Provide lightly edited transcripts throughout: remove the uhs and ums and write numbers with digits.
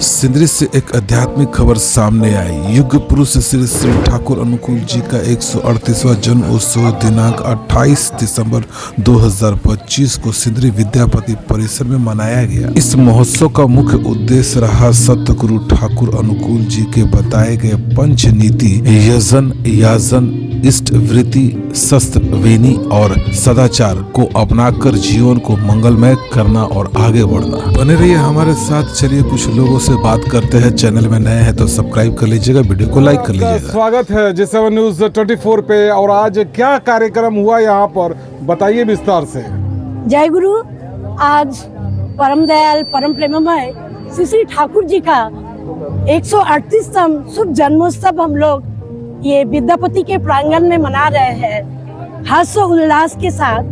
सिंदरी से एक आध्यात्मिक खबर सामने आई। युग पुरुष श्री श्री ठाकुर अनुकूल जी का 138वां जन्म उत्सव दिनांक 28 दिसंबर 2025 को सिंदरी विद्यापति परिसर में मनाया गया। इस महोत्सव का मुख्य उद्देश्य रहा सतगुरु ठाकुर अनुकूल जी के बताए गए पंच नीति यजन याजन इष्ट वृत्ति शस्त्र वेनी और सदाचार को अपनाकर जीवन को मंगलमय करना और आगे बढ़ना। बने रहिए हमारे साथ। चलिए कुछ लोगों से बात करते हैं। चैनल में नए हैं तो सब्सक्राइब कर लीजिएगा, वीडियो को लाइक कर लीजिएगा। स्वागत है J7 न्यूज़ 24 पे। और आज क्या कार्यक्रम हुआ यहाँ पर, बताइए विस्तार से। जय गुरु। आज परम दयाल परम प्रेममय श्री श्री ठाकुर जी का 138वां शुभ जन्मोत्सव हम लोग ये विद्यापति के प्रांगण में मना रहे हैं हर्ष उल्लास के साथ।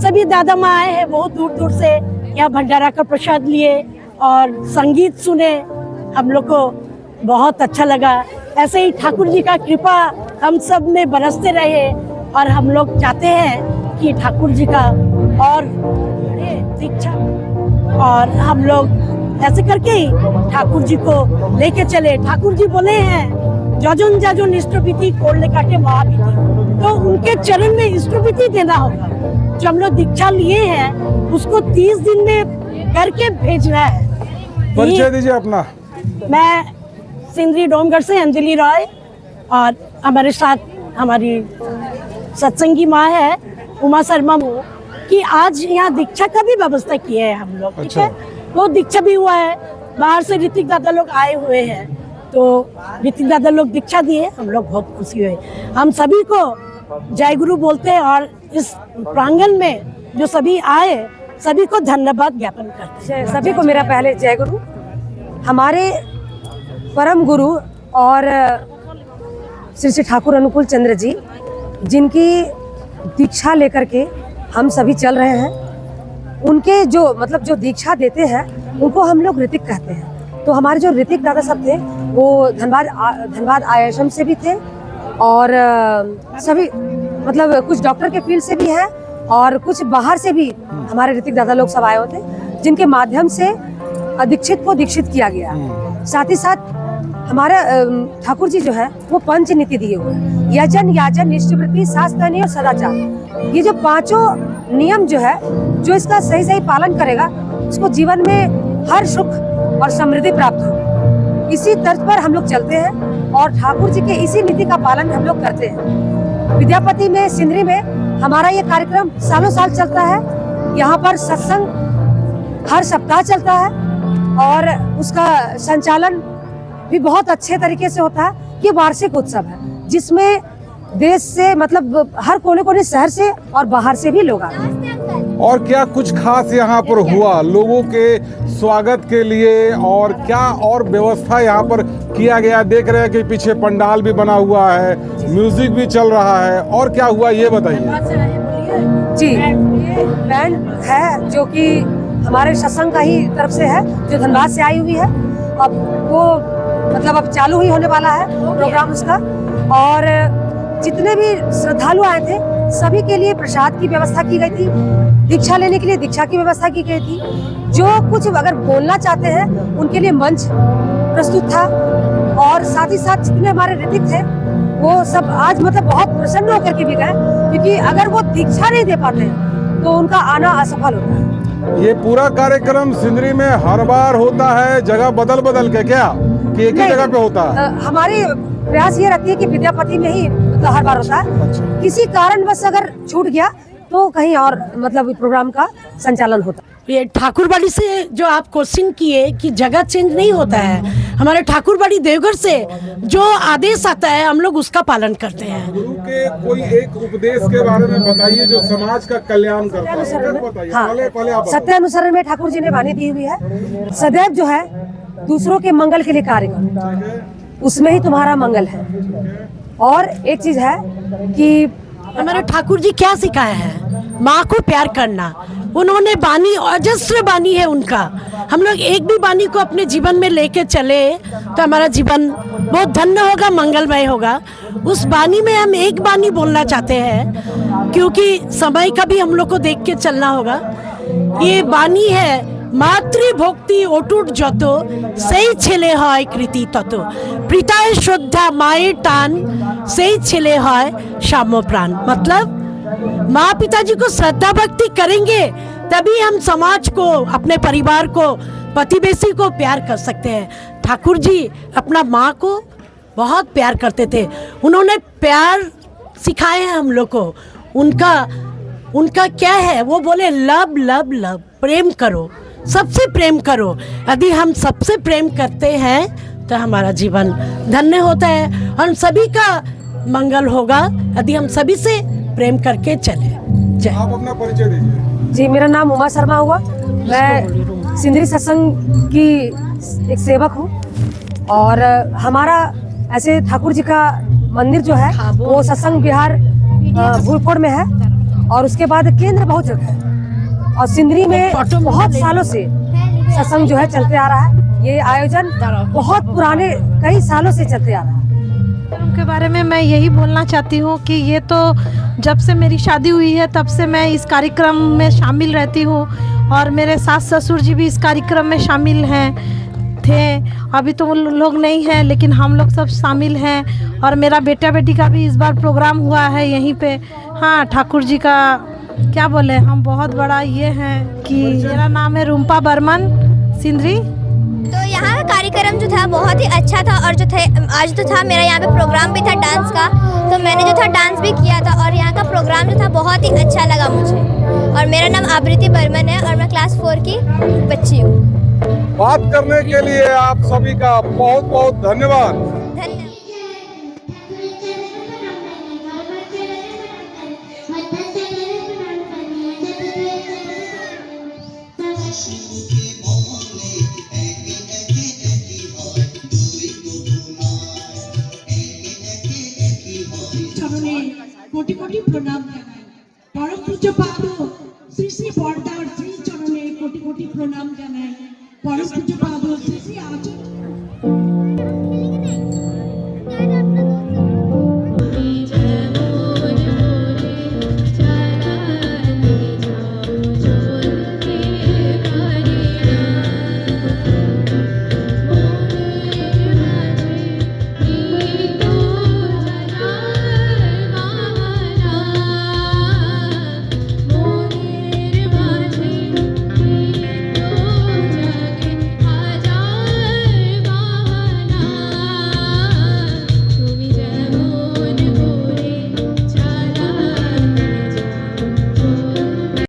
सभी दादा माँ आए हैं बहुत दूर दूर से, यहाँ भंडारा का प्रसाद लिए और संगीत सुने। हम लोग को बहुत अच्छा लगा। ऐसे ही ठाकुर जी का कृपा हम सब में बरसते रहे और हम लोग चाहते हैं कि ठाकुर जी का और दीक्षा और हम लोग ऐसे करके ही ठाकुर जी को लेके चले। ठाकुर जी बोले हैं जजुन जजुन इष्टविधि कोल्ले काटे महाविधि, तो उनके चरण में इष्टविधि देना होगा। जो हम लोग दीक्षा लिए हैं उसको 30 दिन में करके भेजना है। परिचय दीजिए अपना। मैं सिंदरी डोमगढ़ से अंजलि रॉय और हमारे साथ हमारी सत्संगी माँ है उमा शर्मा कि आज यहाँ दीक्षा का भी व्यवस्था किए हैं हम लोग। ठीक है, वो दीक्षा भी हुआ है। बाहर से ऋतिक दादा लोग आए हुए हैं, तो ऋतिक दादा लोग दीक्षा दिए, हम लोग बहुत खुशी हुए। हम सभी को जय गुरु बोलते हैं और इस प्रांगण में जो सभी आए सभी को धन्यवाद ज्ञापन करते हैं। सभी को मेरा पहले जय गुरु। हमारे परम गुरु और श्री श्री ठाकुर अनुकूल चंद्र जी, जिनकी दीक्षा लेकर के हम सभी चल रहे हैं, उनके जो दीक्षा देते हैं उनको हम लोग ऋतिक कहते हैं। तो हमारे जो ऋतिक दादा सब थे वो धनबाद आश्रम से भी थे और सभी कुछ डॉक्टर के फील्ड से भी हैं और कुछ बाहर से भी हमारे ऋतिक दादा लोग सब आए होते, जिनके माध्यम से दीक्षित को दीक्षित किया गया। साथ ही साथ हमारे ठाकुर जी जो है वो पंच नीति दिए हुए हैं, यजन याजन निष्ठवृत्ति शास्त्रनी और सदाचार। ये जो पांचों नियम जो है, जो इसका सही सही पालन करेगा उसको जीवन में हर सुख और समृद्धि प्राप्त हो। इसी तर्ज पर हम लोग चलते हैं और ठाकुर जी के इसी नीति का पालन हम लोग करते हैं। विद्यापति में सिंदरी में हमारा ये कार्यक्रम सालों साल चलता है। यहाँ पर सत्संग हर सप्ताह चलता है और उसका संचालन भी बहुत अच्छे तरीके से होता है। ये वार्षिक उत्सव है जिसमें देश से हर कोने कोने शहर से और बाहर से भी लोग आते हैं। और क्या कुछ खास यहाँ पर हुआ लोगों के स्वागत के लिए, और क्या और व्यवस्था यहाँ पर किया गया? देख रहे हैं कि पीछे पंडाल भी बना हुआ है, म्यूजिक भी चल रहा है, और क्या हुआ ये बताइए। जी, बैंड है जो कि हमारे सत्संग का ही तरफ से है, जो धनबाद से आई हुई है। अब वो अब चालू ही होने वाला है प्रोग्राम उसका। और जितने भी श्रद्धालु आए थे सभी के लिए प्रसाद की व्यवस्था की गई थी। दीक्षा लेने के लिए दीक्षा की व्यवस्था की गई थी। जो कुछ अगर बोलना चाहते हैं उनके लिए मंच प्रस्तुत था। और साथ ही साथ जितने हमारे ऋतिक थे वो सब आज बहुत प्रसन्न होकर के भी गए, क्योंकि अगर वो दीक्षा नहीं दे पाते तो उनका आना असफल होता है। ये पूरा कार्यक्रम सिंदरी में हर बार होता है, जगह बदल बदल के, क्या कि एक ही जगह पे होता है? हमारी प्रयास ये रहती है कि विद्यापति में ही हर बार होता है। किसी कारणवश अगर छूट गया तो कहीं और प्रोग्राम का संचालन होता है। ये ठाकुरबाड़ी से जो आप क्वेश्चन किए कि जगह चेंज नहीं होता है, हमारे ठाकुरबाड़ी देवघर से जो आदेश आता है हम लोग उसका पालन करते हैं। गुरु के कोई एक उपदेश के बारे में बताइए जो समाज का कल्याण करता है। सत्यानुसरण में ठाकुर जी ने वाणी दी हुई है, सदैव जो है दूसरों के मंगल के लिए कार्य करो, उसमें ही तुम्हारा मंगल है। और एक चीज है कि हमारे ठाकुर जी क्या सिखाया है, माँ को प्यार करना। उन्होंने बानी अजस्र बानी है उनका। हम लोग एक भी बानी को अपने जीवन में लेके चले तो हमारा जीवन बहुत धन्य होगा, मंगलमय होगा। उस बानी में हम एक बानी बोलना चाहते हैं, क्योंकि समय का भी हम लोग को देख के चलना होगा। ये बानी है মাতৃভক্তি অটুট যত সেই ছেলে হয় কৃতি তত, পিতার শ্রদ্ধা মায়ের টান সেই ছেলে হয় साम्यप्राण। मतलब माँ पिताजी को श्रद्धा भक्ति करेंगे तभी हम समाज को, अपने परिवार को, प्रतिवेशी को प्यार कर सकते हैं। ठाकुर जी अपना माँ को बहुत प्यार करते थे, उन्होंने प्यार सिखाए हैं हम लोग को। उनका क्या है, वो बोले लव लव लव, प्रेम करो, सबसे प्रेम करो। यदि हम सबसे प्रेम करते हैं तो हमारा जीवन धन्य होता है, हम सभी का मंगल होगा यदि हम सभी से प्रेम करके चले। जय। आप अपना परिचय दीजिए। जी, मेरा नाम उमा शर्मा हुआ। मैं सिंदरी सत्संग की एक सेवक हूँ और हमारा ऐसे ठाकुर जी का मंदिर जो है वो सत्संग विहार भूलकोट में है और उसके बाद केंद्र बहुत जगह है और सिंदरी में बहुत सालों से सत्संग जो है चलते आ रहा है। ये आयोजन बहुत पुराने कई सालों से चलते आ रहा है। के बारे में मैं यही बोलना चाहती हूँ कि ये तो जब से मेरी शादी हुई है तब से मैं इस कार्यक्रम में शामिल रहती हूँ और मेरे सास ससुर जी भी इस कार्यक्रम में शामिल थे। अभी तो वो लोग नहीं हैं लेकिन हम लोग सब शामिल हैं और मेरा बेटा बेटी का भी इस बार प्रोग्राम हुआ है यहीं पे। हाँ, ठाकुर जी का क्या बोले, हम बहुत बड़ा ये हैं कि मेरा नाम है रूम्पा बर्मन सिंदरी। तो यहाँ का कार्यक्रम जो था बहुत ही अच्छा था और जो थे आज तो था मेरा यहाँ पे प्रोग्राम भी था डांस का, तो मैंने जो था डांस भी किया था और यहाँ का प्रोग्राम जो था बहुत ही अच्छा लगा मुझे। और मेरा नाम आबृति बर्मन है और मैं क्लास 4 की बच्ची हूँ। बात करने के लिए आप सभी का बहुत बहुत धन्यवाद। धन्यवाद। চরণে কোটি কোটি প্রণাম জানাই। পরম পূজ্যপাদ শ্রী শ্রী বরদার শ্রী চরণে কোটি কোটি প্রণাম জানাই। পরম পূজ্যপাদ